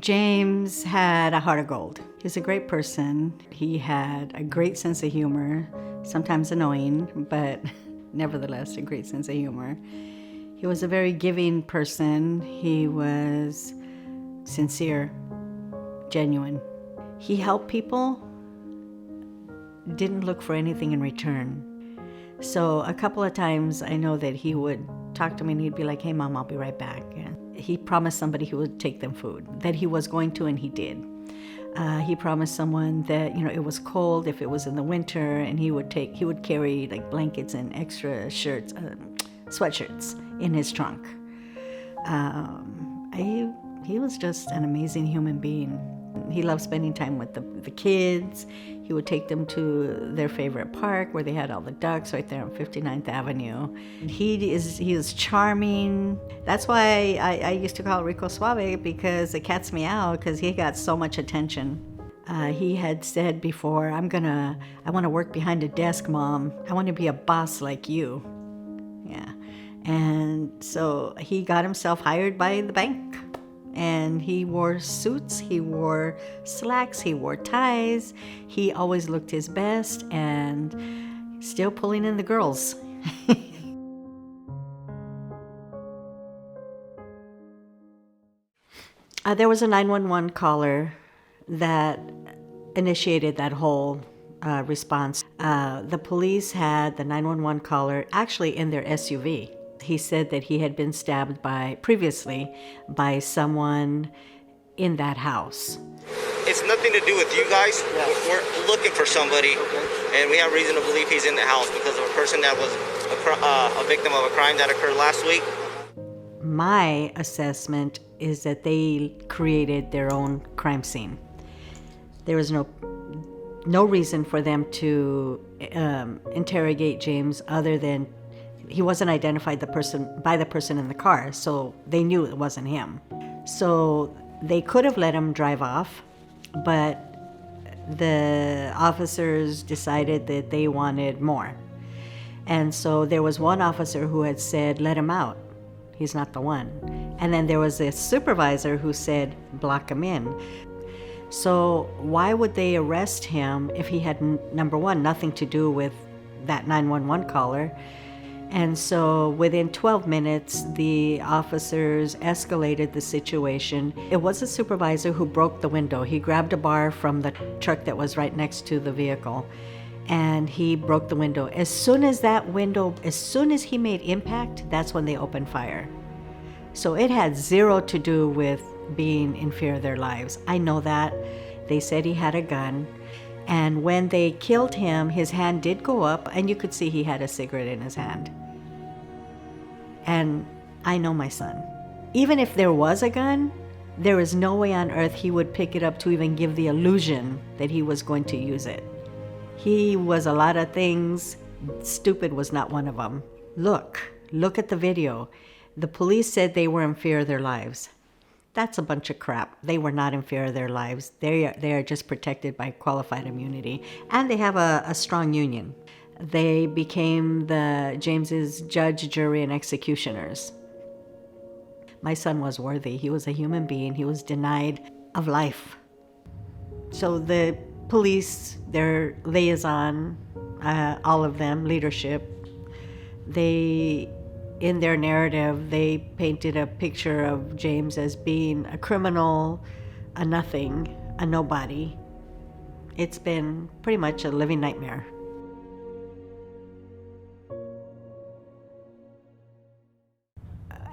James had a heart of gold. He was a great person. He had a great sense of humor, sometimes annoying, but nevertheless a great sense of humor. He was a very giving person. He was sincere, genuine. He helped people, didn't look for anything in return. So a couple of times I know that he would talk to me and he'd be like, "Hey Mom, I'll be right back." And he promised somebody he would take them food, that he was going to, and he did. He promised someone that, it was cold if it was in the winter, and he would carry like blankets and extra shirts, sweatshirts in his trunk. He was just an amazing human being. He loved spending time with the kids. He would take them to their favorite park where they had all the ducks right there on 59th Avenue. He is charming. That's why I used to call Rico Suave, because the cat's meow, because he got so much attention. He had said before, I want to work behind a desk, Mom. I want to be a boss like you. Yeah. And so he got himself hired by the bank. And he wore suits, he wore slacks, he wore ties. He always looked his best, and still pulling in the girls. There was a 911 caller that initiated that whole response. The police had the 911 caller actually in their SUV. He said that he had been stabbed previously by someone in that house. It's nothing to do with you guys. Yeah. We're looking for somebody, and we have reason to believe he's in the house because of a person that was a victim of a crime that occurred last week. My assessment is that they created their own crime scene. There was no reason for them to interrogate James other than he wasn't identified by the person in the car, so they knew it wasn't him. So they could have let him drive off, but the officers decided that they wanted more. And so there was one officer who had said, "Let him out. He's not the one." And then there was a supervisor who said, "Block him in." So why would they arrest him if he had, number one, nothing to do with that 911 caller? And so within 12 minutes, the officers escalated the situation. It was a supervisor who broke the window. He grabbed a bar from the truck that was right next to the vehicle, and he broke the window. As soon as he made impact, that's when they opened fire. So it had zero to do with being in fear of their lives. I know that. They said he had a gun. And when they killed him, his hand did go up, and you could see he had a cigarette in his hand. And I know my son. Even if there was a gun, there is no way on earth he would pick it up to even give the illusion that he was going to use it. He was a lot of things. Stupid was not one of them. Look at the video. The police said they were in fear of their lives. That's a bunch of crap. They were not in fear of their lives. They are just protected by qualified immunity. And they have a strong union. They became James's judge, jury, and executioners. My son was worthy. He was a human being. He was denied of life. So the police, their liaison, all of them, leadership, in their narrative, they painted a picture of James as being a criminal, a nothing, a nobody. It's been pretty much a living nightmare.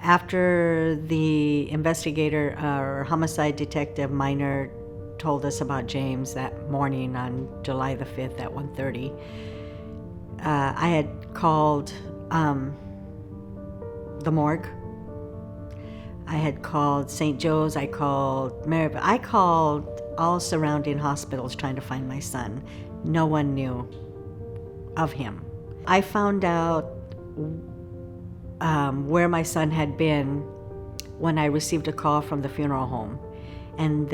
After the investigator or homicide detective Minor told us about James that morning on July the 5th at 1:30, I had called the morgue. I had called St. Joe's. I called Maryville. I called all surrounding hospitals trying to find my son. No one knew of him. I found out where my son had been when I received a call from the funeral home. And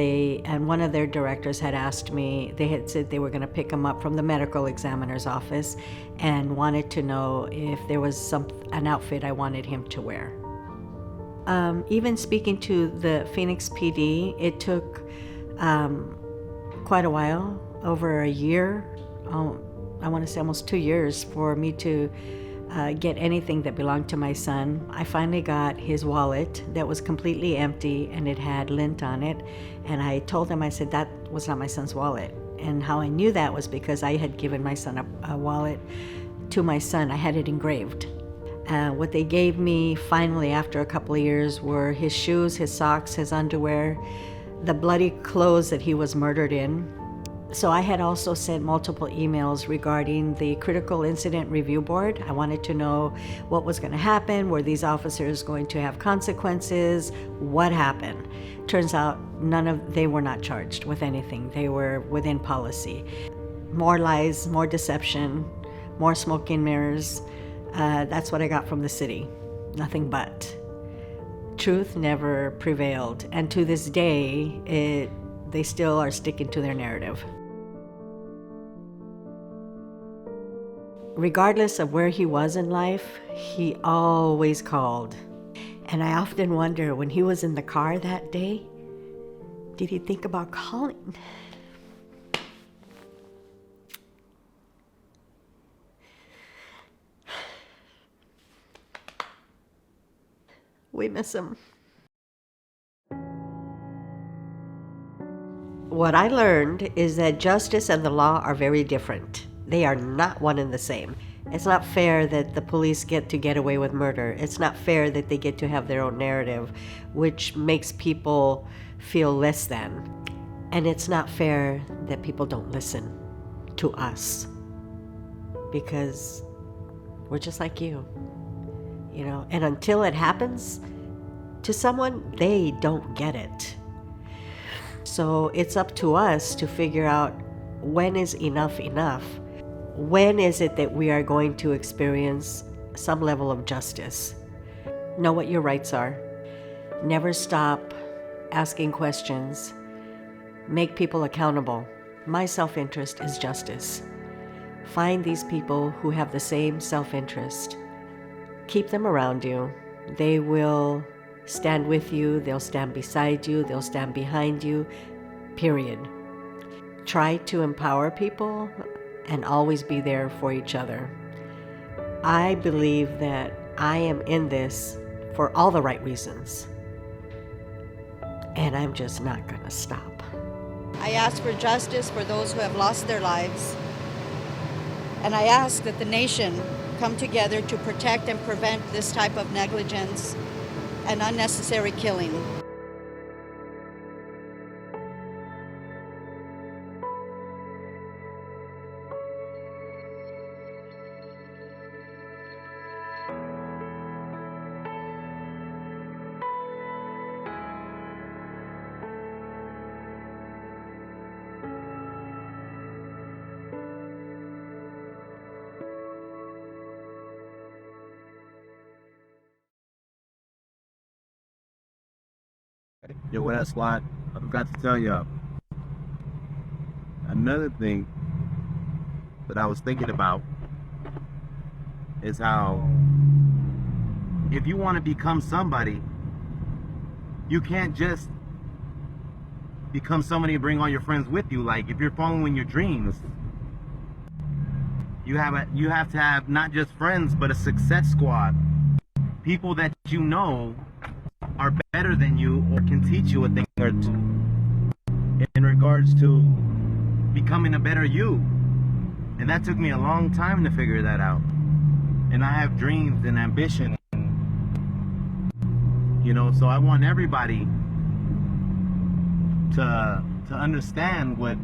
one of their directors had asked me, they had said they were going to pick him up from the medical examiner's office and wanted to know if there was an outfit I wanted him to wear. Even speaking to the Phoenix PD, it took quite a while, over a year, I want to say almost 2 years, for me to get anything that belonged to my son. I finally got his wallet that was completely empty and it had lint on it. And I told him, I said, that was not my son's wallet. And how I knew that was because I had given my son a wallet to my son. I had it engraved. What they gave me finally after a couple of years were his shoes, his socks, his underwear, the bloody clothes that he was murdered in. So I had also sent multiple emails regarding the Critical Incident Review Board. I wanted to know what was going to happen. Were these officers going to have consequences? What happened? Turns out they were not charged with anything. They were within policy. More lies, more deception, more smoke and mirrors. That's what I got from the city. Nothing but. Truth never prevailed. And to this day, they still are sticking to their narrative. Regardless of where he was in life, he always called. And I often wonder, when he was in the car that day, did he think about calling? We miss him. What I learned is that justice and the law are very different. They are not one and the same. It's not fair that the police get away with murder. It's not fair that they get to have their own narrative, which makes people feel less than. And it's not fair that people don't listen to us, because we're just like you, and until it happens to someone, they don't get it. So it's up to us to figure out, when is enough enough? When is it that we are going to experience some level of justice? Know what your rights are. Never stop asking questions. Make people accountable. My self-interest is justice. Find these people who have the same self-interest. Keep them around you. They will stand with you. They'll stand beside you. They'll stand behind you. Period. Try to empower people and always be there for each other. I believe that I am in this for all the right reasons, and I'm just not going to stop. I ask for justice for those who have lost their lives, and I ask that the nation come together to protect and prevent this type of negligence and unnecessary killing. Yo, what up, squad? I forgot to tell y'all. Another thing that I was thinking about is how if you want to become somebody, you can't just become somebody and bring all your friends with you. Like, if you're following your dreams, you have to have not just friends, but a success squad. People that you know are better than you or can teach you a thing or two in regards to becoming a better you. And that took me a long time to figure that out. And I have dreams and ambition, so I want everybody to understand what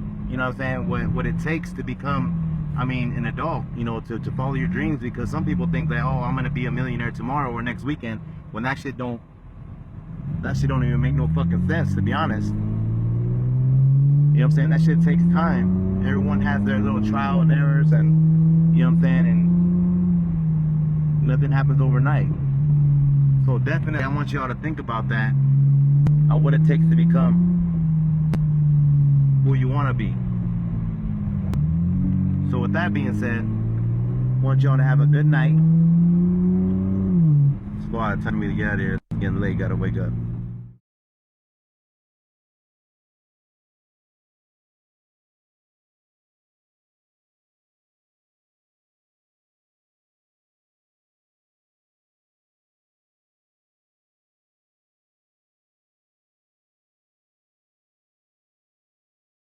what it takes to become an adult, to follow your dreams. Because some people think that, oh, I'm gonna be a millionaire tomorrow or next weekend, when that shit don't even make no fucking sense, to be honest. That shit takes time. Everyone has their little trial and errors, and and nothing happens overnight. So definitely I want y'all to think about that, what it takes to become who you want to be. So with that being said, I want y'all to have a good night. Squad, time for me to get out of here. Getting late, gotta wake up.